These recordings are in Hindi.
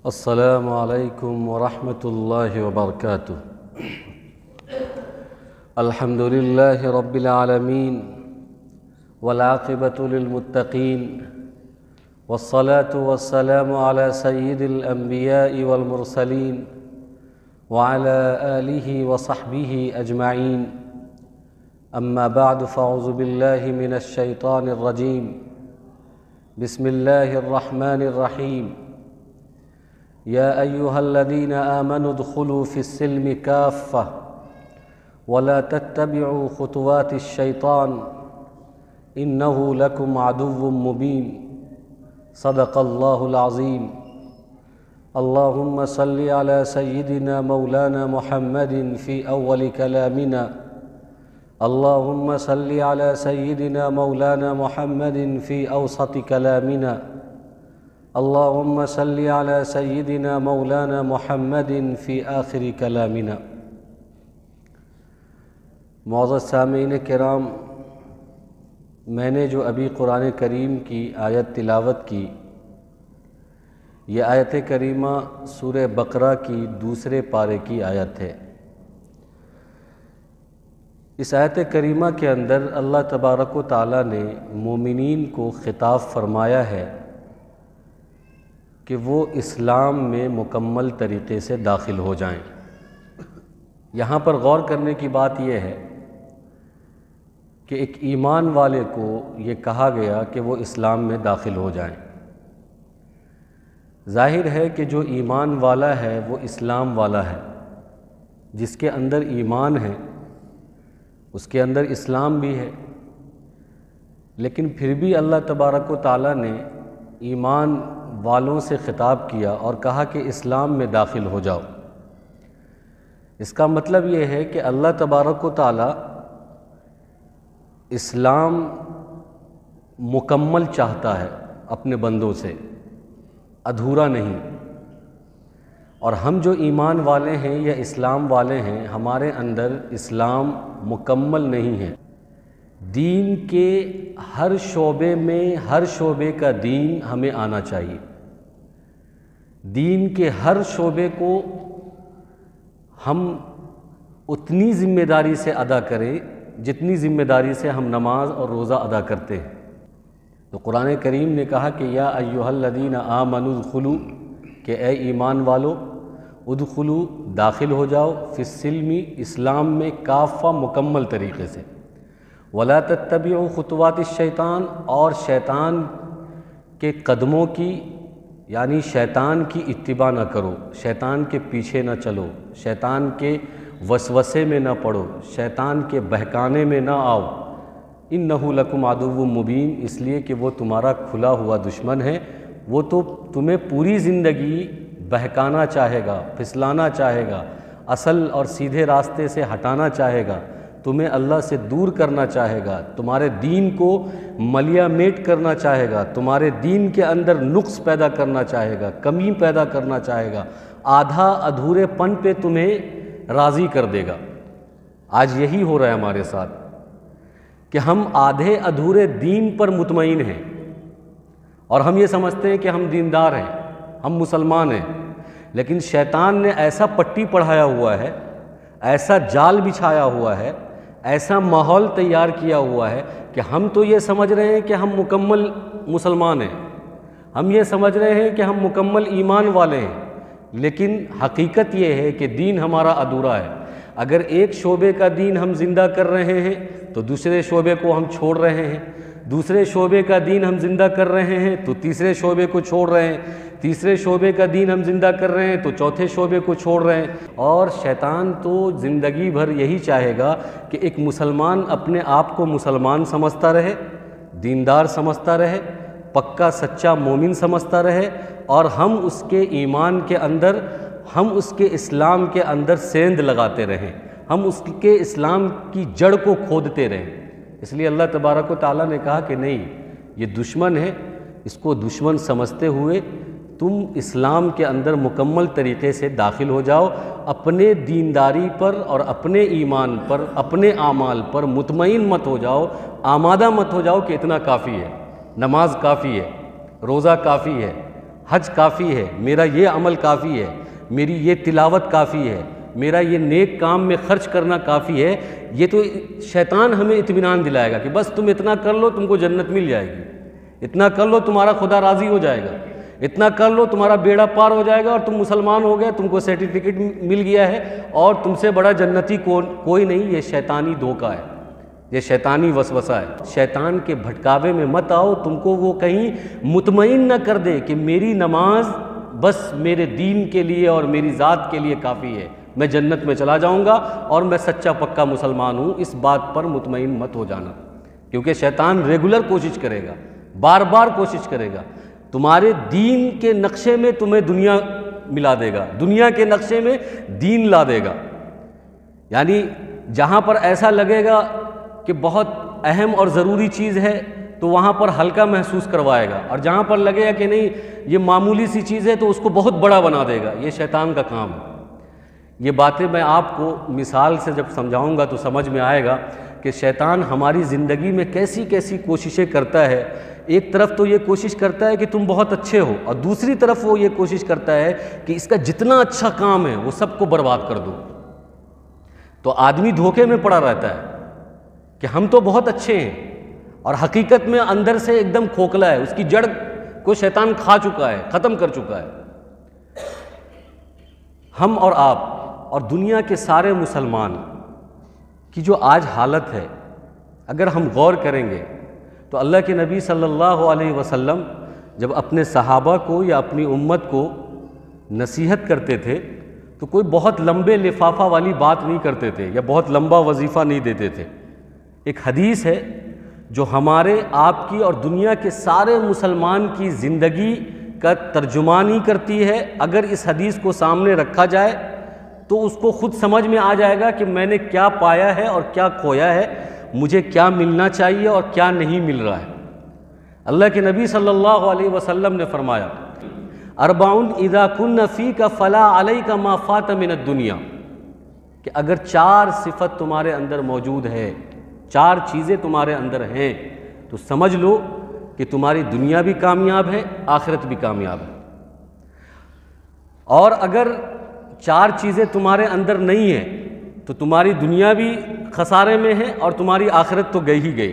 अस्सलामु अलैकुम वरहमतुल्लाहि वबरकातुह। अल्हम्दुलिल्लाहि रब्बिल आलमीन वल आक़िबतु लिल मुत्तक़ीन वस्सलातु वस्सलामु अला सय्यिदिल अंबिया'i वल मुरसलीन व अला आलिहि व सहबिहि अजमईन। अम्मा बअद फ़अऊज़ु बिल्लाहि मिनश शैतानिर रजीम। बिस्मिल्लाहिर रहमानिर रहीम। या अय्युहल्लज़ीना आमनु उद्खुलू फ़िस्सिल्मि काफ़्फ़ा वला तत्तबिउ खुतुवातिश शैतान इन्नहु लकुम अदुव्वुम मुबीन। सदक़ल्लाहुल अज़ीम। अल्लाहुम्मा सल्लि अला सय्यिदिना मौलाना मुहम्मदिन फ़ी अव्वलि कलामिना। अल्लाहुम्मा सल्लि अला सय्यिदिना मौलाना मुहम्मदिन फ़ी अवसति कलामिना। अल्लाहुम्मा सल्लि अला सय्यिदिना मौलाना मुहम्मदिन फ़ी आखिरी कलामिना। मुअज़्ज़ज़ सामीन किराम, मैंने जो अभी कुरान करीम की आयत तिलावत की, ये आयत करीमा सूरह बकरा की दूसरे पारे की आयत है। इस आयत करीमा के अंदर अल्लाह तबारक व तआला ने मोमिनीन को खिताब फरमाया है कि वो इस्लाम में मुकम्मल तरीक़े से दाखिल हो जाएं। यहाँ पर गौर करने की बात यह है कि एक ईमान वाले को ये कहा गया कि वो इस्लाम में दाखिल हो जाएं। ज़ाहिर है कि जो ईमान वाला है वो इस्लाम वाला है। जिसके अंदर ईमान है उसके अंदर इस्लाम भी है, लेकिन फिर भी अल्लाह तबारक व तआला ने ईमान वालों से ख़िताब किया और कहा कि इस्लाम में दाखिल हो जाओ। इसका मतलब ये है कि अल्लाह तबारक व तआला इस्लाम मुकम्मल चाहता है अपने बंदों से, अधूरा नहीं। और हम जो ईमान वाले हैं या इस्लाम वाले हैं, हमारे अंदर इस्लाम मुकम्मल नहीं है। दीन के हर शोबे में, हर शोबे का दीन हमें आना चाहिए। दीन के हर शोबे को हम उतनी ज़िम्मेदारी से अदा करें जितनी ज़िम्मेदारी से हम नमाज और रोज़ा अदा करते हैं। तो कुरान करीम ने कहा कि या अय्युहल्लज़ीना आमनु उद्खुलू, कि ए ईमान वालो, उद्खुलू दाखिल हो जाओ, फ़िस्सिल्मि इस्लाम में, काफ़ा मुकम्मल तरीक़े से, वला तत्तबिउ खुतुवातिश शैतान, और शैतान के कदमों की यानी शैतान की इत्तिबा न करो, शैतान के पीछे न चलो, शैतान के वसवसे में न पड़ो, शैतान के बहकाने में न आओ। इन्नहु लकुम अदुव्वुम मुबीन, इसलिए कि वो तुम्हारा खुला हुआ दुश्मन है। वो तो तुम्हें पूरी ज़िंदगी बहकाना चाहेगा, फिसलाना चाहेगा, असल और सीधे रास्ते से हटाना चाहेगा, तुम्हें अल्लाह से दूर करना चाहेगा, तुम्हारे दीन को मलियामेट करना चाहेगा, तुम्हारे दीन के अंदर नुक्स पैदा करना चाहेगा, कमी पैदा करना चाहेगा, आधा अधूरेपन पे तुम्हें राज़ी कर देगा। आज यही हो रहा है हमारे साथ कि हम आधे अधूरे दीन पर मुतमईन हैं और हम ये समझते हैं कि हम दीनदार हैं, हम मुसलमान हैं। लेकिन शैतान ने ऐसा पट्टी पढ़ाया हुआ है, ऐसा जाल बिछाया हुआ है, ऐसा माहौल तैयार किया हुआ है कि हम तो ये समझ रहे हैं कि हम मुकम्मल मुसलमान हैं, हम ये समझ रहे हैं कि हम मुकम्मल ईमान वाले हैं, लेकिन हकीकत ये है कि दीन हमारा अधूरा है। अगर एक शोबे का दीन हम ज़िंदा कर रहे हैं तो दूसरे शोबे को हम छोड़ रहे हैं, दूसरे शोबे का दीन हम ज़िंदा कर रहे हैं तो तीसरे शोबे को छोड़ रहे हैं, तीसरे शोबे का दीन हम ज़िंदा कर रहे हैं तो चौथे शोबे को छोड़ रहे हैं। और शैतान तो ज़िंदगी भर यही चाहेगा कि एक मुसलमान अपने आप को मुसलमान समझता रहे, दीनदार समझता रहे, पक्का सच्चा मोमिन समझता रहे, और हम उसके ईमान के अंदर, हम उसके इस्लाम के अंदर सेंध लगाते रहें, हम उसके इस्लाम की जड़ को खोदते रहें। इसलिए अल्लाह तबारक व तआला ने कहा कि नहीं, ये दुश्मन है, इसको दुश्मन समझते हुए तुम इस्लाम के अंदर मुकम्मल तरीक़े से दाखिल हो जाओ। अपने दीनदारी पर और अपने ईमान पर, अपने आमाल पर मुतमईन मत हो जाओ, आमादा मत हो जाओ कि इतना काफ़ी है, नमाज काफ़ी है, रोज़ा काफ़ी है, हज काफ़ी है, मेरा ये अमल काफ़ी है, मेरी ये तिलावत काफ़ी है, मेरा ये नेक काम में खर्च करना काफ़ी है, ये तो शैतान हमें इत्मीनान दिलाएगा कि बस तुम इतना कर लो तुमको जन्नत मिल जाएगी, इतना कर लो तुम्हारा खुदा राज़ी हो जाएगा, इतना कर लो तुम्हारा बेड़ा पार हो जाएगा और तुम मुसलमान हो गए, तुमको सर्टिफिकेट मिल गया है और तुमसे बड़ा जन्नती कोई नहीं। ये शैतानी धोखा है, ये शैतानी वसवसा है। शैतान के भटकावे में मत आओ, तुमको वो कहीं मुतमईन न कर दे कि मेरी नमाज बस मेरे दीन के लिए और मेरी ज़ात के लिए काफ़ी है, मैं जन्नत में चला जाऊंगा और मैं सच्चा पक्का मुसलमान हूँ। इस बात पर मुतमईन मत हो जाना, क्योंकि शैतान रेगुलर कोशिश करेगा, बार बार कोशिश करेगा, तुम्हारे दीन के नक्शे में तुम्हें दुनिया मिला देगा, दुनिया के नक्शे में दीन ला देगा। यानी जहाँ पर ऐसा लगेगा कि बहुत अहम और ज़रूरी चीज़ है तो वहाँ पर हल्का महसूस करवाएगा, और जहाँ पर लगेगा कि नहीं ये मामूली सी चीज़ है तो उसको बहुत बड़ा बना देगा। ये शैतान का काम है। ये बातें मैं आपको मिसाल से जब समझाऊंगा तो समझ में आएगा कि शैतान हमारी ज़िंदगी में कैसी कैसी कोशिशें करता है। एक तरफ तो ये कोशिश करता है कि तुम बहुत अच्छे हो, और दूसरी तरफ वो ये कोशिश करता है कि इसका जितना अच्छा काम है वो सबको बर्बाद कर दो। तो आदमी धोखे में पड़ा रहता है कि हम तो बहुत अच्छे हैं, और हकीकत में अंदर से एकदम खोखला है, उसकी जड़ को शैतान खा चुका है, ख़त्म कर चुका है। हम और आप और दुनिया के सारे मुसलमान की जो आज हालत है, अगर हम गौर करेंगे तो अल्लाह के नबी सल्लल्लाहु अलैहि वसल्लम जब अपने सहाबा को या अपनी उम्मत को नसीहत करते थे तो कोई बहुत लंबे लिफाफा वाली बात नहीं करते थे या बहुत लंबा वजीफ़ा नहीं देते थे। एक हदीस है जो हमारे आपकी और दुनिया के सारे मुसलमान की ज़िंदगी का तर्जुमानी करती है। अगर इस हदीस को सामने रखा जाए तो उसको खुद समझ में आ जाएगा कि मैंने क्या पाया है और क्या खोया है, मुझे क्या मिलना चाहिए और क्या नहीं मिल रहा है। अल्लाह के नबी सल्लल्लाहु अलैहि वसल्लम ने फरमाया, अरबाउन इज़ा कुन्न फ़ीका फ़ला अलैका मा फ़ात मिनद दुनिया, कि अगर 4 सिफ़त तुम्हारे अंदर मौजूद है, 4 चीज़ें तुम्हारे अंदर हैं, तो समझ लो कि तुम्हारी दुनिया भी कामयाब है, आखिरत भी कामयाब है। और अगर 4 चीज़ें तुम्हारे अंदर नहीं है तो तुम्हारी दुनिया भी खसारे में है और तुम्हारी आखिरत तो गई ही गई।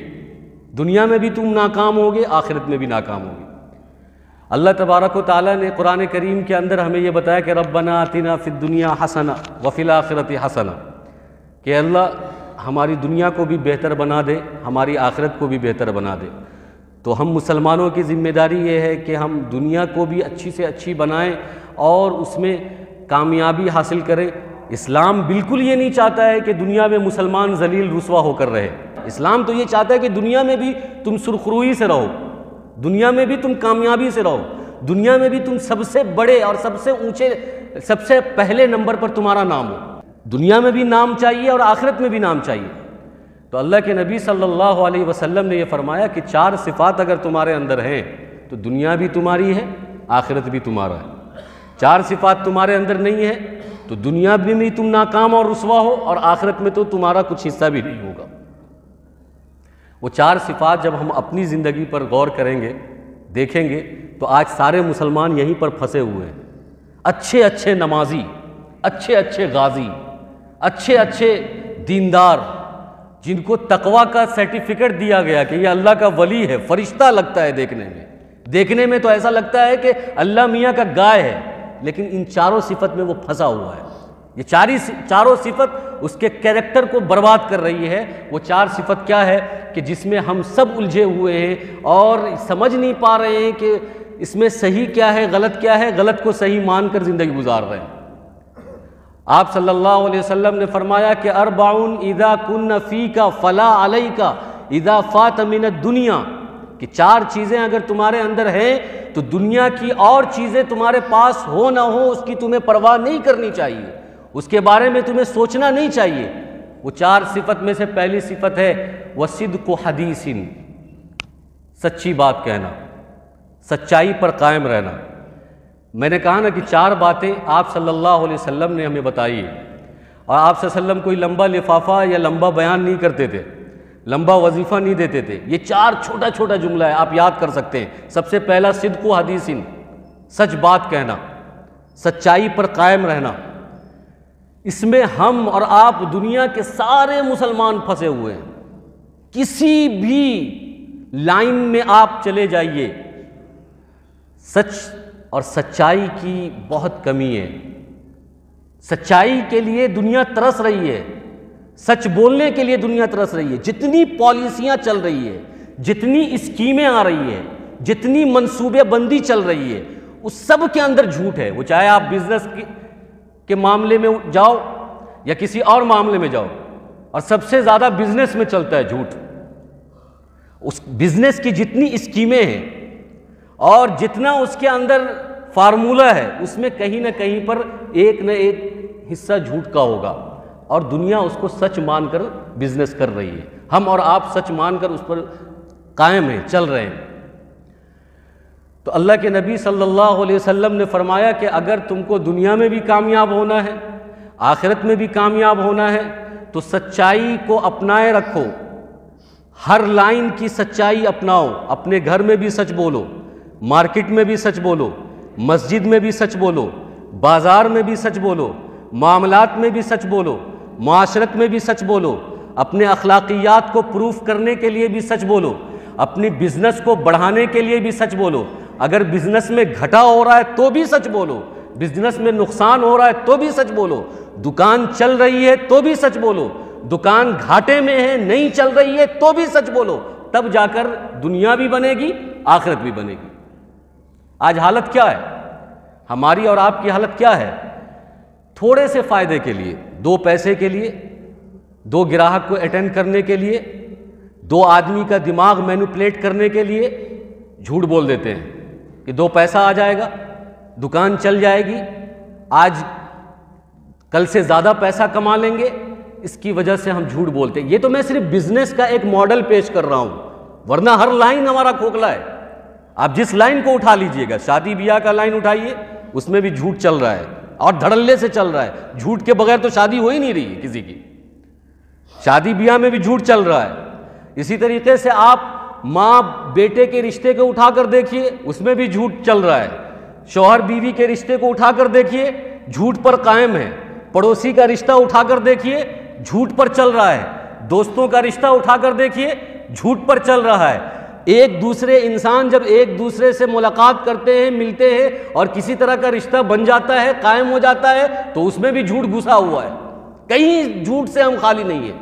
दुनिया में भी तुम नाकाम होगे, आखिरत में भी नाकाम होगे। अल्लाह तबारक व तआला ने कुरान करीम के अंदर हमें यह बताया कि रब्बना आतिना फिद दुनिया हसना व फिल आखिरति हसना, कि अल्लाह हमारी दुनिया को भी बेहतर बना दे, हमारी आखिरत को भी बेहतर बना दे। तो हम मुसलमानों की ज़िम्मेदारी ये है कि हम दुनिया को भी अच्छी से अच्छी बनाएं और उसमें कामयाबी हासिल करें। इस्लाम बिल्कुल ये नहीं चाहता है कि दुनिया में मुसलमान जलील रुसवा होकर रहे। इस्लाम तो ये चाहता है कि दुनिया में भी तुम सुरखरुई से रहो, दुनिया में भी तुम कामयाबी से रहो, दुनिया में भी तुम सबसे बड़े और सबसे ऊंचे, सबसे पहले नंबर पर तुम्हारा नाम हो। दुनिया में भी नाम चाहिए और आखिरत में भी नाम चाहिए। तो अल्लाह के नबी सल्लल्लाहु अलैहि वसल्लम ने यह फरमाया कि 4 सिफ़ात अगर तुम्हारे अंदर हैं तो दुनिया भी तुम्हारी है, आखिरत भी तुम्हारा है। 4 सिफ़ात तुम्हारे अंदर नहीं है तो दुनिया में भी तुम नाकाम और रुसवा हो, और आखिरत में तो तुम्हारा कुछ हिस्सा भी नहीं होगा। वो 4 सिफ़ात जब हम अपनी ज़िंदगी पर गौर करेंगे, देखेंगे, तो आज सारे मुसलमान यहीं पर फंसे हुए हैं। अच्छे अच्छे नमाजी, अच्छे अच्छे गाजी, अच्छे अच्छे दीनदार, जिनको तकवा का सर्टिफिकेट दिया गया कि ये अल्लाह का वली है, फरिश्ता लगता है देखने में तो ऐसा लगता है कि अल्लाह मियाँ का गाय है, लेकिन इन 4 सिफ़त में वो फंसा हुआ है। ये चारों सिफ़त उसके कैरेक्टर को बर्बाद कर रही है। वो 4 सिफ़त क्या है कि जिसमें हम सब उलझे हुए हैं और समझ नहीं पा रहे हैं कि इसमें सही क्या है, गलत क्या है, गलत को सही मानकर ज़िंदगी गुजार रहे हैं। आप सल्लल्लाहु अलैहि वसल्लम ने फरमाया कि अरबाउन इज़ा कुन्न फ़ीका फ़ला अलैका इज़ा फ़ात मिनद दुनिया, कि 4 चीज़ें अगर तुम्हारे अंदर हैं तो दुनिया की और चीज़ें तुम्हारे पास हो ना हो उसकी तुम्हें परवाह नहीं करनी चाहिए, उसके बारे में तुम्हें सोचना नहीं चाहिए। वो 4 सिफ़त में से पहली सिफ़त है वसिद्क़ु हदीसिन, सच्ची बात कहना, सच्चाई पर कायम रहना। मैंने कहा ना कि 4 बातें आप सल्लल्लाहु अलैहि वसल्लम ने हमें बताई है, और आप सल्लल्लाहु अलैहि वसल्लम कोई लंबा लिफाफा या लंबा बयान नहीं करते थे, लंबा वजीफ़ा नहीं देते थे। ये 4 छोटा छोटा जुमला है, आप याद कर सकते हैं। सबसे पहला सिद्क़ु हदीसिन, सच बात कहना, सच्चाई पर कायम रहना, इसमें हम और आप दुनिया के सारे मुसलमान फंसे हुए हैं। किसी भी लाइन में आप चले जाइए, सच और सच्चाई की बहुत कमी है। सच्चाई के लिए दुनिया तरस रही है, सच बोलने के लिए दुनिया तरस रही है। जितनी पॉलिसियां चल रही है, जितनी स्कीमें आ रही है, जितनी मंसूबेबंदी चल रही है, उस सब के अंदर झूठ है। वो चाहे आप बिजनेस के मामले में जाओ या किसी और मामले में जाओ, और सबसे ज़्यादा बिजनेस में चलता है झूठ। उस बिजनेस की जितनी स्कीमें हैं और जितना उसके अंदर फार्मूला है, उसमें कहीं ना कहीं पर एक न एक हिस्सा झूठ का होगा, और दुनिया उसको सच मानकर बिजनेस कर रही है। हम और आप सच मानकर उस पर कायम हैं, चल रहे हैं। तो अल्लाह के नबी सल्लल्लाहु अलैहि वसल्लम ने फरमाया कि अगर तुमको दुनिया में भी कामयाब होना है, आखिरत में भी कामयाब होना है, तो सच्चाई को अपनाए रखो। हर लाइन की सच्चाई अपनाओ। अपने घर में भी सच बोलो, मार्केट में भी सच बोलो, मस्जिद में भी सच बोलो, बाजार में भी सच बोलो, मामलात में भी सच बोलो, माशरत में भी सच बोलो, अपने अखलाकियात को प्रूफ करने के लिए भी सच बोलो, अपनी बिजनेस को बढ़ाने के लिए भी सच बोलो। अगर बिजनेस में घाटा हो रहा है तो भी सच बोलो, बिजनेस में नुकसान हो रहा है तो भी सच बोलो, दुकान चल रही है तो भी सच बोलो, दुकान घाटे में है, नहीं चल रही है तो भी सच बोलो। तब जाकर दुनिया भी बनेगी, आखिरत भी बनेगी। आज हालत क्या है हमारी और आपकी? हालत क्या है? थोड़े से फायदे के लिए, 2 पैसे के लिए, 2 ग्राहक को अटेंड करने के लिए, 2 आदमी का दिमाग मैनिपुलेट करने के लिए झूठ बोल देते हैं कि 2 पैसा आ जाएगा, दुकान चल जाएगी, आज कल से ज़्यादा पैसा कमा लेंगे। इसकी वजह से हम झूठ बोलते हैं। ये तो मैं सिर्फ बिजनेस का एक मॉडल पेश कर रहा हूँ, वरना हर लाइन हमारा खोखला है। आप जिस लाइन को उठा लीजिएगा, शादी ब्याह का लाइन उठाइए, उसमें भी झूठ चल रहा है और धड़ल्ले से चल रहा है। झूठ के बगैर तो शादी हो ही नहीं रही किसी की। शादी ब्याह में भी झूठ चल रहा है। इसी तरीके से आप माँ बेटे के रिश्ते को उठाकर देखिए, उसमें भी झूठ चल रहा है। शौहर बीवी के रिश्ते को उठाकर देखिए, झूठ पर कायम है। पड़ोसी का रिश्ता उठाकर देखिए, झूठ पर चल रहा है। दोस्तों का रिश्ता उठाकर देखिए, झूठ पर चल रहा है। एक दूसरे इंसान जब एक दूसरे से मुलाकात करते हैं, मिलते हैं और किसी तरह का रिश्ता बन जाता है, कायम हो जाता है, तो उसमें भी झूठ घुसा हुआ है। कहीं झूठ से हम खाली नहीं है,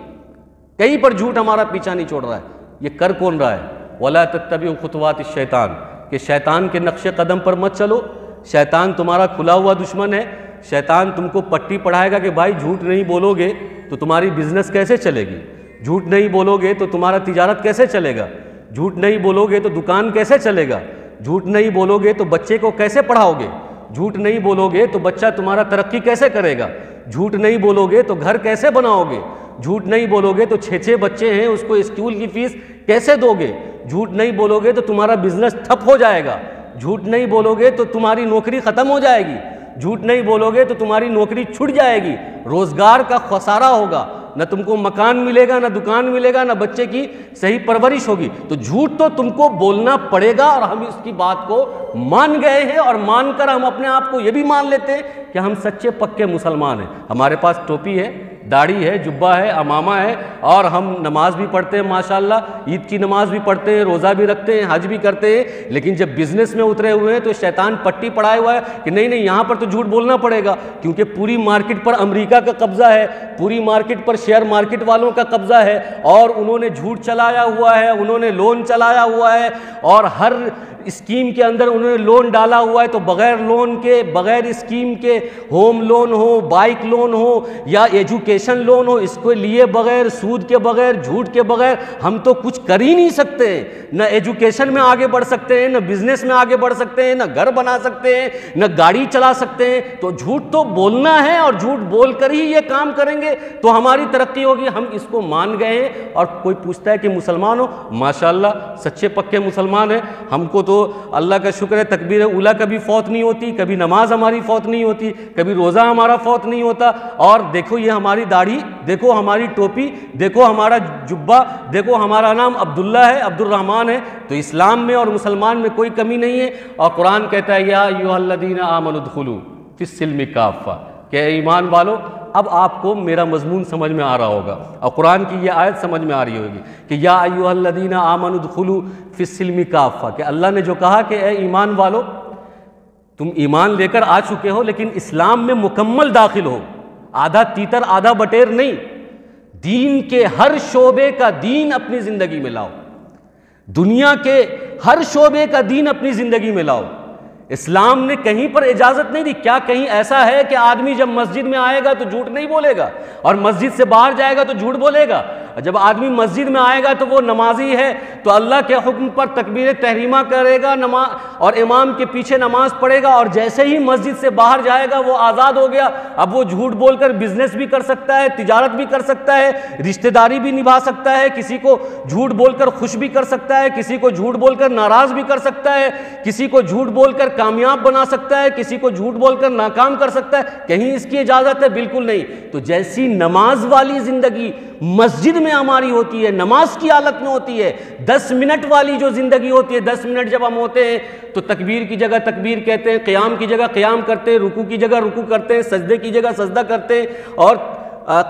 कहीं पर झूठ हमारा पीछा नहीं छोड़ रहा है। ये कर कौन रहा है? वला तत्तबिउ खुतवात शैतान, कि शैतान के नक्शे कदम पर मत चलो। शैतान तुम्हारा खुला हुआ दुश्मन है। शैतान तुमको पट्टी पढ़ाएगा कि भाई झूठ नहीं बोलोगे तो तुम्हारी बिजनेस कैसे चलेगी, झूठ नहीं बोलोगे तो तुम्हारा तिजारत कैसे चलेगा, झूठ नहीं बोलोगे तो दुकान कैसे चलेगा, झूठ नहीं बोलोगे तो बच्चे को कैसे पढ़ाओगे, झूठ नहीं बोलोगे तो बच्चा तुम्हारा तरक्की कैसे करेगा, झूठ नहीं बोलोगे तो घर कैसे बनाओगे, झूठ नहीं बोलोगे तो 6-6 बच्चे हैं उसको स्कूल की फीस कैसे दोगे, झूठ नहीं बोलोगे तो तुम्हारा बिजनेस ठप हो जाएगा, झूठ नहीं बोलोगे तो तुम्हारी नौकरी खत्म हो जाएगी, झूठ नहीं बोलोगे तो तुम्हारी नौकरी छूट जाएगी, रोजगार का खसारा होगा, न तुमको मकान मिलेगा, न दुकान मिलेगा, न बच्चे की सही परवरिश होगी। तो झूठ तो तुमको बोलना पड़ेगा और हम इसकी बात को मान गए हैं और मानकर हम अपने आप को ये भी मान लेते हैं कि हम सच्चे पक्के मुसलमान हैं। हमारे पास टोपी है, दाढ़ी है, जुब्बा है, अमामा है और हम नमाज भी पढ़ते हैं माशाल्लाह, ईद की नमाज भी पढ़ते हैं, रोज़ा भी रखते हैं, हज भी करते हैं। लेकिन जब बिजनेस में उतरे हुए हैं तो शैतान पट्टी पढ़ाया हुआ है कि नहीं नहीं यहाँ पर तो झूठ बोलना पड़ेगा, क्योंकि पूरी मार्केट पर अमेरिका का कब्जा है, पूरी मार्केट पर शेयर मार्केट वालों का कब्जा है और उन्होंने झूठ चलाया हुआ है, उन्होंने लोन चलाया हुआ है और हर स्कीम के अंदर उन्होंने लोन डाला हुआ है। तो बगैर लोन के, बगैर स्कीम के, होम लोन हो, बाइक लोन हो या एजुकेशन लोन हो, इसको लिए बगैर, सूद के बगैर, झूठ के बगैर हम तो कुछ कर ही नहीं सकते। न एजुकेशन में आगे बढ़ सकते हैं, न बिजनेस में आगे बढ़ सकते हैं, न घर बना सकते हैं, न गाड़ी चला सकते हैं। तो झूठ तो बोलना है और झूठ बोलकर ही ये काम करेंगे तो हमारी तरक्की होगी। हम इसको मान गए हैं। और कोई पूछता है कि मुसलमान हो, माशाल्लाह सच्चे पक्के मुसलमान हैं, हमको तो तो अल्लाह का शुक्र है तकबीर उला कभी फौत नहीं होती, कभी नमाज हमारी फौत नहीं होती, कभी रोज़ा हमारा फौत नहीं होता। और देखो ये हमारी दाढ़ी, देखो हमारी टोपी, देखो हमारा जुब्बा, देखो हमारा नाम अब्दुल्ला है, अब्दुर्रहमान है। तो इस्लाम में और मुसलमान में कोई कमी नहीं है। और कुरान कहता है या अय्युहल्लज़ीना आमनु दुखुलू फिस्सिल्मि काफ़ा, कि ईमान वालो, अब आपको मेरा मजमून समझ में आ रहा होगा और कुरान की ये आयत समझ में आ रही होगी कि या अय्युहल्लज़ीना आमनु दुखुलू फिस्सिल्मि काफ़ा, कि अल्लाह ने जो कहा कि ए ईमान वालो, तुम ईमान लेकर आ चुके हो लेकिन इस्लाम में मुकम्मल दाखिल हो, आधा तीतर आधा बटेर नहीं, दीन के हर शोबे का दीन अपनी ज़िंदगी में लाओ, दुनिया के हर शोबे का दीन अपनी ज़िंदगी में लाओ। इस्लाम ने कहीं पर इजाज़त नहीं दी। क्या कहीं ऐसा है कि आदमी जब मस्जिद में आएगा तो झूठ नहीं बोलेगा और मस्जिद से बाहर जाएगा तो झूठ बोलेगा? जब आदमी मस्जिद में आएगा तो वो नमाजी है तो अल्लाह के हुक्म पर तकबीर तहरीमा करेगा, नमाज और इमाम के पीछे नमाज पढ़ेगा, और जैसे ही मस्जिद से बाहर जाएगा वो आज़ाद हो गया। अब वो झूठ बोलकर बिजनेस भी कर सकता है, तिजारत भी कर सकता है, रिश्तेदारी भी निभा सकता है, किसी को झूठ बोलकर खुश भी कर सकता है, किसी को झूठ बोलकर नाराज भी कर सकता है, किसी को झूठ बोलकर कामयाब बना सकता है, किसी को झूठ बोलकर नाकाम कर सकता है। कहीं इसकी इजाजत है? बिल्कुल नहीं। तो जैसी नमाज वाली जिंदगी मस्जिद में हमारी होती है, नमाज की हालत में होती है, 10 मिनट वाली जो जिंदगी होती है, 10 मिनट जब हम होते हैं तो तकबीर की जगह तकबीर कहते हैं, क़याम की जगह क़याम करते हैं, रुकू की जगह रुकू करते हैं, सजदे की जगह सजदा करते हैं, और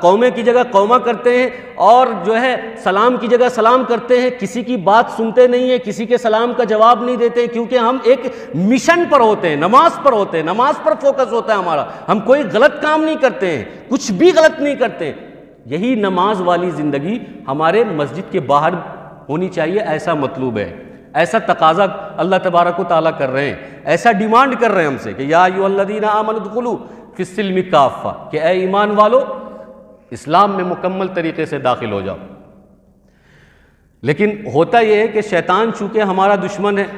कौमे की जगह कौमा करते हैं, और जो है सलाम की जगह सलाम करते हैं। किसी की बात सुनते नहीं है, किसी के सलाम का जवाब नहीं देते, क्योंकि हम एक मिशन पर होते हैं, नमाज पर होते हैं, नमाज पर फोकस होता है हमारा। हम कोई गलत काम नहीं करते हैं, कुछ भी गलत नहीं करते। यही नमाज वाली ज़िंदगी हमारे मस्जिद के बाहर होनी चाहिए, ऐसा मतलूब है, ऐसा तकाजा अल्लाह तबारक व तआला कर रहे हैं, ऐसा डिमांड कर रहे हैं हमसे कि या अय्युहल्लज़ीना आमनु दुखुलू फिस्सिल्मि काफ़ा, कि ए ईमान वालो इस्लाम में मुकम्मल तरीके से दाखिल हो जाओ। लेकिन होता यह है कि शैतान चूँकि हमारा दुश्मन है,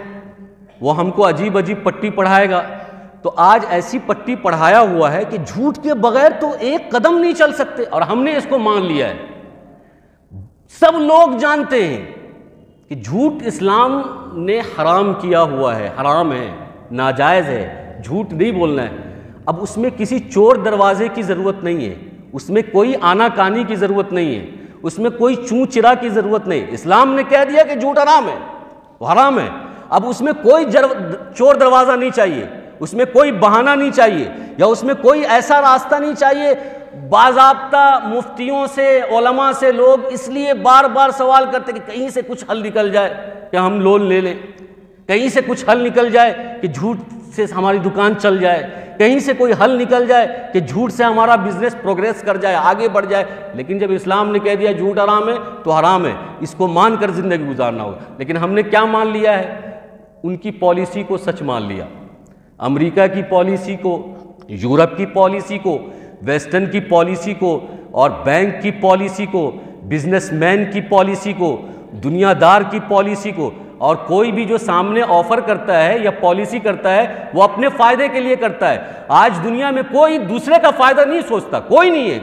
वो हमको अजीब अजीब पट्टी पढ़ाएगा। तो आज ऐसी पट्टी पढ़ाया हुआ है कि झूठ के बगैर तो एक कदम नहीं चल सकते, और हमने इसको मान लिया है। सब लोग जानते हैं कि झूठ इस्लाम ने हराम किया हुआ है, हराम है, नाजायज़ है, झूठ नहीं बोलना है। अब उसमें किसी चोर दरवाजे की ज़रूरत नहीं है, उसमें कोई आनाकानी की ज़रूरत नहीं है, उसमें कोई चूं चिरा की ज़रूरत नहीं। इस्लाम ने कह दिया कि झूठ हराम है, वो हराम है। अब उसमें कोई चोर दरवाज़ा नहीं चाहिए, उसमें कोई बहाना नहीं चाहिए, या उसमें कोई ऐसा रास्ता नहीं चाहिए। बाज़ाब्ता मुफ्तियों से, उलमा से लोग इसलिए बार बार सवाल करते कि कहीं से कुछ हल निकल जाए कि हम लोन ले लें, कहीं से कुछ हल निकल जाए कि झूठ से हमारी दुकान चल जाए, कहीं से कोई हल निकल जाए कि झूठ से हमारा बिजनेस प्रोग्रेस कर जाए, आगे बढ़ जाए। लेकिन जब इस्लाम ने कह दिया झूठ हराम है तो हराम है, इसको मानकर ज़िंदगी गुजारना होगा। लेकिन हमने क्या मान लिया है? उनकी पॉलिसी को सच मान लिया, अमेरिका की पॉलिसी को, यूरोप की पॉलिसी को, वेस्टर्न की पॉलिसी को, और बैंक की पॉलिसी को, बिजनेसमैन की पॉलिसी को, दुनियादार की पॉलिसी को। और कोई भी जो सामने ऑफर करता है या पॉलिसी करता है वो अपने फायदे के लिए करता है। आज दुनिया में कोई दूसरे का फायदा नहीं सोचता, कोई नहीं है,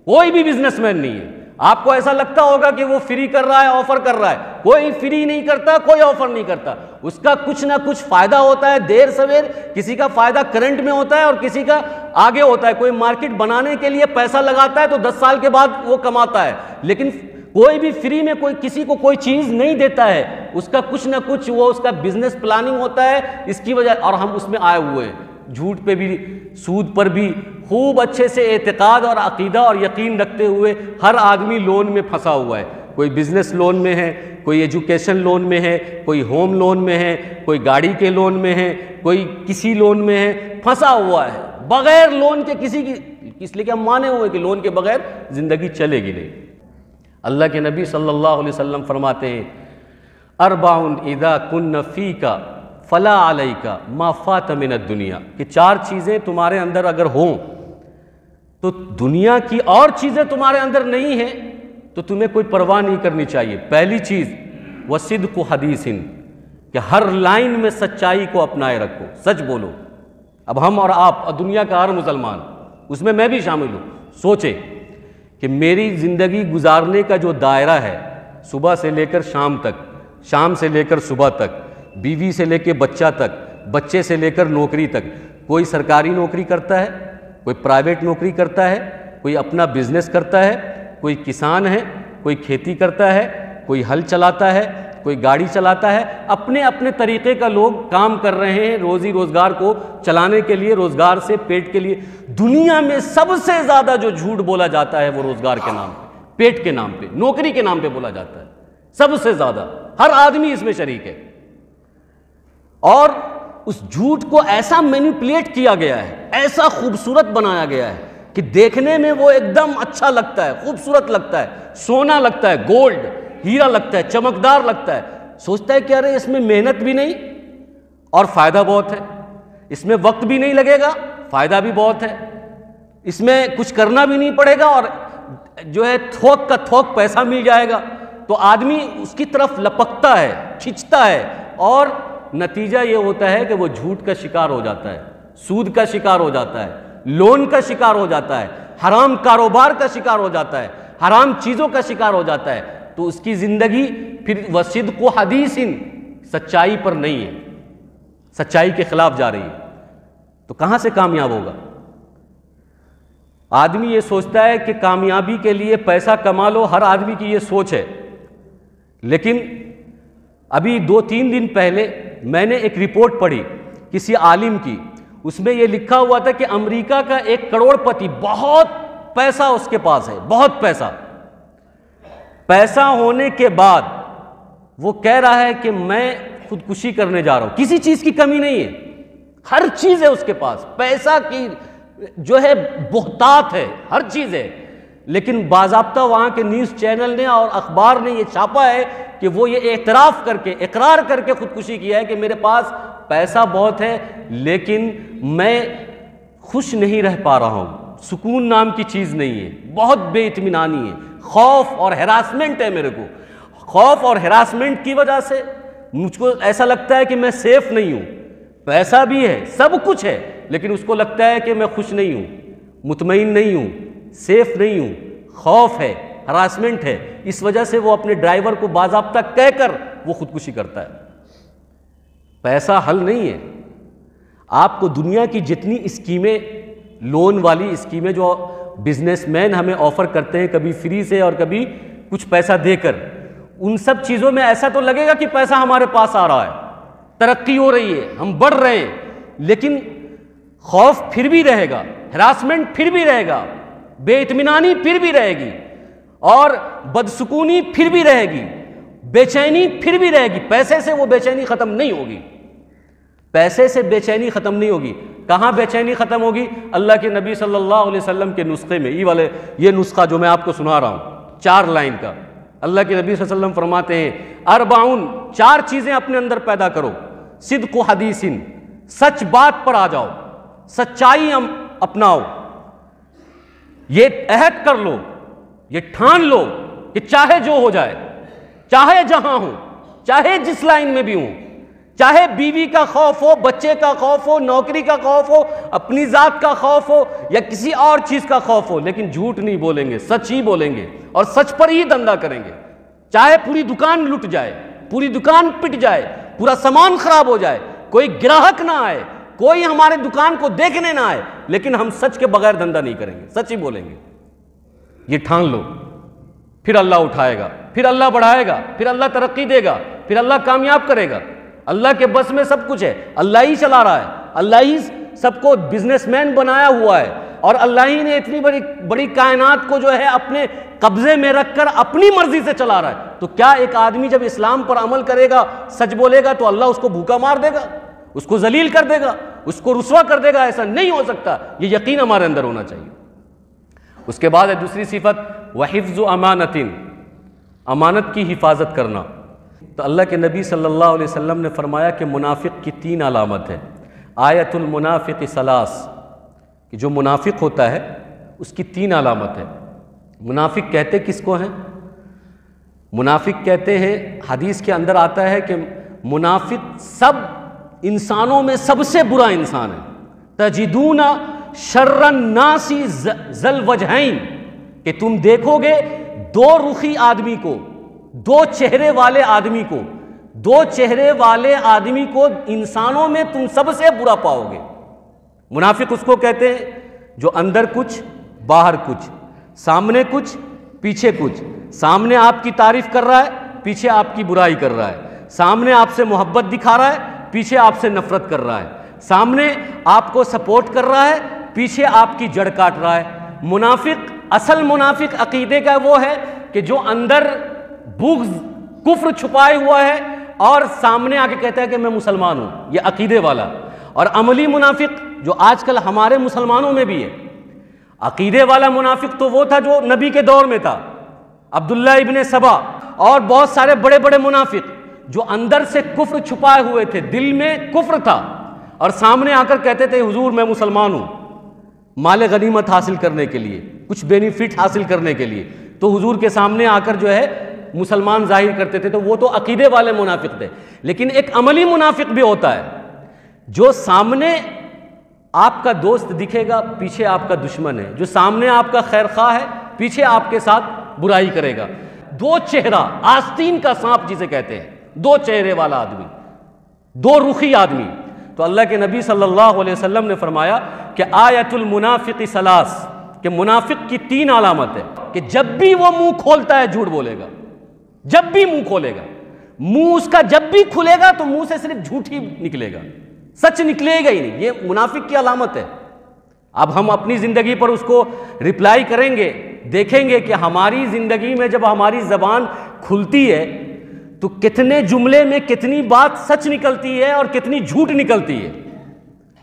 कोई भी बिजनेसमैन नहीं है। आपको ऐसा लगता होगा कि वो फ्री कर रहा है, ऑफर कर रहा है, कोई फ्री नहीं करता, कोई ऑफर नहीं करता। उसका कुछ ना कुछ फायदा होता है, देर सवेर किसी का फायदा करंट में होता है और किसी का आगे होता है। कोई मार्केट बनाने के लिए पैसा लगाता है तो 10 साल के बाद वो कमाता है, लेकिन कोई भी फ्री में कोई किसी को कोई चीज़ नहीं देता है, उसका कुछ ना कुछ वो उसका बिजनेस प्लानिंग होता है। इसकी वजह, और हम उसमें आए हुए हैं, झूठ पे भी, सूद पर भी खूब अच्छे से एतकाद और अकीदा और यकीन रखते हुए हर आदमी लोन में फंसा हुआ है। कोई बिजनेस लोन में है, कोई एजुकेशन लोन में है, कोई होम लोन में है, कोई गाड़ी के लोन में है, कोई किसी लोन में है, फंसा हुआ है बगैर लोन के किसी की। इसलिए कि हम माने हुए कि लोन के बगैर ज़िंदगी चलेगी नहीं। अल्लाह के नबी सल्लल्लाहु अलैहि वसल्लम फरमाते हैं, अरबाउन इदा कुन्न फीका फला अलैका मा फात मिनद दुनिया, कि 4 चीज़ें तुम्हारे अंदर अगर हों तो दुनिया की और चीज़ें तुम्हारे अंदर नहीं हैं तो तुम्हें कोई परवाह नहीं करनी चाहिए। पहली चीज़ वसिद्क़ु हदीसिन, कि हर लाइन में सच्चाई को अपनाए रखो, सच बोलो। अब हम और आप और दुनिया का हर मुसलमान, उसमें मैं भी शामिल हूँ, सोचे कि मेरी ज़िंदगी गुजारने का जो दायरा है, सुबह से लेकर शाम तक, शाम से लेकर सुबह तक, बीवी से लेकर बच्चा तक, बच्चे से लेकर नौकरी तक। कोई सरकारी नौकरी करता है, कोई प्राइवेट नौकरी करता है, कोई अपना बिजनेस करता है, कोई किसान है, कोई खेती करता है, कोई हल चलाता है, कोई गाड़ी चलाता है। अपने अपने तरीके का लोग काम कर रहे हैं रोजी रोजगार को चलाने के लिए, रोजगार से पेट के लिए। दुनिया में सबसे ज्यादा जो झूठ बोला जाता है वो रोजगार के नाम पे, पेट के नाम पे, नौकरी के नाम पे बोला जाता है सबसे ज्यादा। हर आदमी इसमें शरीक है और उस झूठ को ऐसा मैनिपुलेट किया गया है, ऐसा खूबसूरत बनाया गया है कि देखने में वो एकदम अच्छा लगता है, खूबसूरत लगता है, सोना लगता है, गोल्ड हीरा लगता है, चमकदार लगता है। सोचता है कि अरे इसमें मेहनत भी नहीं और फायदा बहुत है, इसमें वक्त भी नहीं लगेगा, फायदा भी बहुत है, इसमें कुछ करना भी नहीं पड़ेगा और जो है थोक का थोक पैसा मिल जाएगा। तो आदमी उसकी तरफ लपकता है, खिंचता है और नतीजा ये होता है कि वो झूठ का शिकार हो जाता है, सूद का शिकार हो जाता है, लोन का शिकार हो जाता है, हराम कारोबार का शिकार हो जाता है, हराम चीजों का शिकार हो जाता है। तो उसकी जिंदगी फिर वसिद को हदीसिन, सच्चाई पर नहीं है, सच्चाई के खिलाफ जा रही है। तो कहां से कामयाब होगा? आदमी ये सोचता है कि कामयाबी के लिए पैसा कमा लो, हर आदमी की ये सोच है। लेकिन अभी 2-3 दिन पहले मैंने एक रिपोर्ट पढ़ी किसी आलिम की, उसमें यह लिखा हुआ था कि अमेरिका का एक करोड़पति, बहुत पैसा उसके पास है, बहुत पैसा, पैसा होने के बाद वो कह रहा है कि मैं खुदकुशी करने जा रहा हूं। किसी चीज की कमी नहीं है, हर चीज है उसके पास, पैसा की जो है बहुतात है, हर चीज है। लेकिन बाज़ाब्ता वहां के न्यूज चैनल ने और अखबार ने यह छापा है कि वो ये एतराफ करके, इकरार करके खुदकुशी किया है कि मेरे पास पैसा बहुत है लेकिन मैं खुश नहीं रह पा रहा हूं, सुकून नाम की चीज नहीं है, बहुत बेइत्मीनानी है, खौफ और हैरासमेंट है मेरे को। खौफ और हैरासमेंट की वजह से मुझको ऐसा लगता है कि मैं सेफ नहीं हूं। पैसा भी है, सब कुछ है, लेकिन उसको लगता है कि मैं खुश नहीं हूं, मुतमईन नहीं हूं, सेफ नहीं हूं, खौफ है, हरासमेंट है। इस वजह से वो अपने ड्राइवर को बाज़ाब्ता कहकर वो खुदकुशी करता है। पैसा हल नहीं है। आपको दुनिया की जितनी स्कीमें, लोन वाली स्कीमें जो बिजनेसमैन हमें ऑफर करते हैं, कभी फ्री से और कभी कुछ पैसा देकर, उन सब चीज़ों में ऐसा तो लगेगा कि पैसा हमारे पास आ रहा है, तरक्की हो रही है, हम बढ़ रहे हैं, लेकिन खौफ फिर भी रहेगा, हरासमेंट फिर भी रहेगा, बेइत्मीनानी फिर भी रहेगी और बदसुकूनी फिर भी रहेगी, बेचैनी फिर भी रहेगी। पैसे से वो बेचैनी खत्म नहीं होगी, पैसे से बेचैनी खत्म नहीं होगी। कहां बेचैनी खत्म होगी? अल्लाह के नबी सल्लल्लाहु अलैहि वसल्लम के नुस्खे में। ये नुस्खा जो मैं आपको सुना रहा हूं, 4 लाइन का, अल्लाह के नबी सल्लल्लाहु अलैहि वसल्लम फरमाते हैं, 4 चीजें अपने अंदर पैदा करो। सिद्क़ु हदीसिन, सच बात पर आ जाओ, सच्चाई अपनाओ, ये अहद कर लो, ये ठान लो कि चाहे जो हो जाए, चाहे जहां हो, चाहे जिस लाइन में भी हूं, चाहे बीवी का खौफ हो, बच्चे का खौफ हो, नौकरी का खौफ हो, अपनी जात का खौफ हो या किसी और चीज का खौफ हो, लेकिन झूठ नहीं बोलेंगे, सच ही बोलेंगे और सच पर ही धंधा करेंगे। चाहे पूरी दुकान लुट जाए, पूरी दुकान पिट जाए, पूरा सामान खराब हो जाए, कोई ग्राहक ना आए, कोई हमारे दुकान को देखने ना आए, लेकिन हम सच के बगैर धंधा नहीं करेंगे, सच ही बोलेंगे। ये ठान लो, फिर अल्लाह उठाएगा, फिर अल्लाह बढ़ाएगा, फिर अल्लाह तरक्की देगा, फिर अल्लाह कामयाब करेगा। अल्लाह के बस में सब कुछ है, अल्लाह ही चला रहा है, अल्लाह ही सबको बिजनेसमैन बनाया हुआ है और अल्लाह ही ने इतनी बड़ी बड़ी कायनात को जो है अपने कब्जे में रखकर अपनी मर्जी से चला रहा है। तो क्या एक आदमी जब इस्लाम पर अमल करेगा, सच बोलेगा, तो अल्लाह उसको भूखा मार देगा, उसको जलील कर देगा, उसको रुस्वा कर देगा? ऐसा नहीं हो सकता। ये यकीन हमारे अंदर होना चाहिए। उसके बाद है दूसरी सिफत, वहिफ्ज़ु अमानतिन, अमानत की हिफाजत करना। तो अल्लाह के नबी सल्लल्लाहु अलैहि वसल्लम ने फरमाया कि मुनाफिक की 3 अलामत है। आयतुल मुनाफिक सलास, कि जो मुनाफिक होता है उसकी 3 अलामत है। मुनाफिक कहते किसको हैं? मुनाफिक कहते हैं, हदीस के अंदर आता है कि मुनाफिक सब इंसानों में सबसे बुरा इंसान है। तजिदूना शर्रन नासी जल वजहैन, कि तुम देखोगे 2 रुखी आदमी को, 2 चेहरे वाले आदमी को, दो चेहरे वाले आदमी को इंसानों में तुम सबसे बुरा पाओगे। मुनाफिक उसको कहते हैं जो अंदर कुछ बाहर कुछ, सामने कुछ पीछे कुछ, सामने आपकी तारीफ कर रहा है, पीछे आपकी बुराई कर रहा है, सामने आपसे मोहब्बत दिखा रहा है, पीछे आपसे नफरत कर रहा है, सामने आपको सपोर्ट कर रहा है, पीछे आपकी जड़ काट रहा है। मुनाफिक, असल मुनाफिक अकीदे का वो है कि जो अंदर बुग़्ज़ कुफ्र छुपाए हुआ है और सामने आके कहता है कि मैं मुसलमान हूं, ये अकीदे वाला। और अमली मुनाफिक जो आजकल हमारे मुसलमानों में भी है, अकीदे वाला मुनाफिक तो वो था जो नबी के दौर में था, अब्दुल्ला इब्ने सबा और बहुत सारे बड़े बड़े मुनाफिक जो अंदर से कुफ्र छुपाए हुए थे, दिल में कुफ्र था और सामने आकर कहते थे हुजूर मैं मुसलमान हूं, माल गनीमत हासिल करने के लिए, कुछ बेनिफिट हासिल करने के लिए, तो हुजूर के सामने आकर जो है मुसलमान जाहिर करते थे, तो वो तो अकीदे वाले मुनाफिक थे। लेकिन एक अमली मुनाफिक भी होता है जो सामने आपका दोस्त दिखेगा, पीछे आपका दुश्मन है, जो सामने आपका खैरख्वाह है, पीछे आपके साथ बुराई करेगा। दो चेहरा, आस्तीन का सांप जिसे कहते हैं, दो चेहरे वाला आदमी, दो रुखी आदमी। तो अल्लाह के नबी सल्लल्लाहु अलैहि वसल्लम ने फरमाया कि आयतुल मुनाफिक सलास, कि मुनाफिक की 3 अलामत है कि जब भी वो मुंह खोलता है झूठ बोलेगा, जब भी मुंह खोलेगा, मुंह उसका जब भी खुलेगा तो मुंह से सिर्फ झूठ ही निकलेगा, सच निकलेगा ही नहीं। ये मुनाफिक की अलामत है। अब हम अपनी जिंदगी पर उसको रिप्लाई करेंगे, देखेंगे कि हमारी जिंदगी में जब हमारी जबान खुलती है तो कितने जुमले में कितनी बात सच निकलती है और कितनी झूठ निकलती है,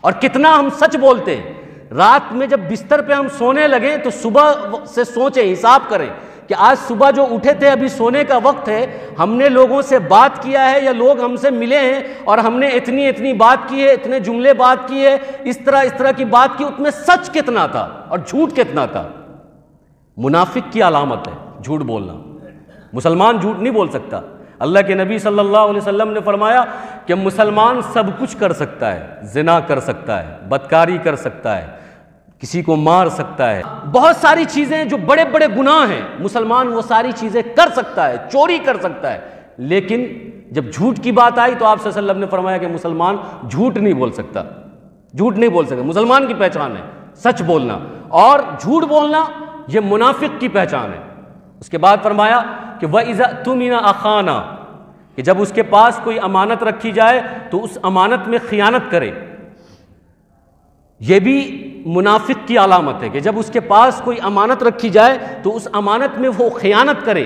और कितना हम सच बोलते हैं। रात में जब बिस्तर पे हम सोने लगे तो सुबह से सोचें, हिसाब करें कि आज सुबह जो उठे थे, अभी सोने का वक्त है, हमने लोगों से बात किया है या लोग हमसे मिले हैं और हमने इतनी इतनी बात की है, इतने जुमले बात की है, इस तरह की बात की, उसमें सच कितना था और झूठ कितना था। मुनाफिक की अलामत है झूठ बोलना। मुसलमान झूठ नहीं बोल सकता। अल्लाह के नबी सल्लल्लाहु अलैहि वसल्लम ने फरमाया कि मुसलमान सब कुछ कर सकता है, जिना कर सकता है, बदकारी कर सकता है, किसी को मार सकता है, बहुत सारी चीजें जो बड़े बड़े गुनाह हैं, मुसलमान वो सारी चीजें कर सकता है, चोरी कर सकता है। लेकिन जब झूठ की बात आई तो आप सल्लल्लाहु अलैहि वसल्लम ने फरमाया कि मुसलमान झूठ नहीं बोल सकता, झूठ नहीं बोल सकता। मुसलमान की पहचान है सच बोलना, और झूठ बोलना ये मुनाफिक की पहचान है। उसके बाद फरमाया कि वइज़ा तुमिना अखाना, कि जब उसके पास कोई अमानत रखी जाए तो उस अमानत में खियानत करे। यह भी मुनाफिक की अलामत है कि जब उसके पास कोई अमानत रखी जाए तो उस अमानत में वो खियानत करे।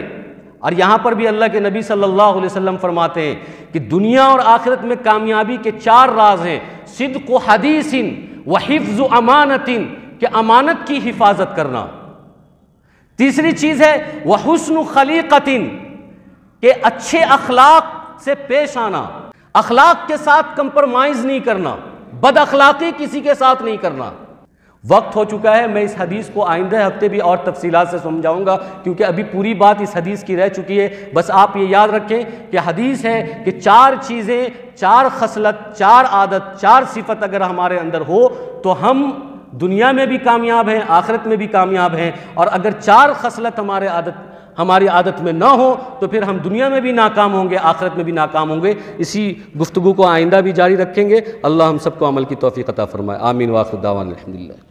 और यहां पर भी अल्लाह के नबी सल्लल्लाहु अलैहि वसल्लम फरमाते हैं कि दुनिया और आखिरत में कामयाबी के 4 राज हैं, सिद्क़ु हदीसिन व हिफ्ज़ु अमानतिन, कि अमानत की हिफाजत करना। तीसरी चीज है वह हुस्नु खलीक़तिन, के अच्छे अखलाक से पेश आना, अखलाक के साथ कंप्रोमाइज नहीं करना, बद अखलाकी किसी के साथ नहीं करना। वक्त हो चुका है, मैं इस हदीस को आइंदे हफ्ते भी और तफसीलात से समझाऊंगा, क्योंकि अभी पूरी बात इस हदीस की रह चुकी है। बस आप ये याद रखें कि हदीस है कि 4 चीज़ें, 4 खसलत, 4 आदत, 4 सिफत अगर हमारे अंदर हो तो हम दुनिया में भी कामयाब हैं, आखिरत में भी कामयाब हैं। और अगर 4 खसलत हमारी आदत में ना हो तो फिर हम दुनिया में भी नाकाम होंगे, आखिरत में भी नाकाम होंगे। इसी गुफ्तगू को आइंदा भी जारी रखेंगे। अल्लाह हम सबको अमल की तौफीक अता फरमाए। आमीन। व आखिर दावाना अल्हम्दुलिल्लाह।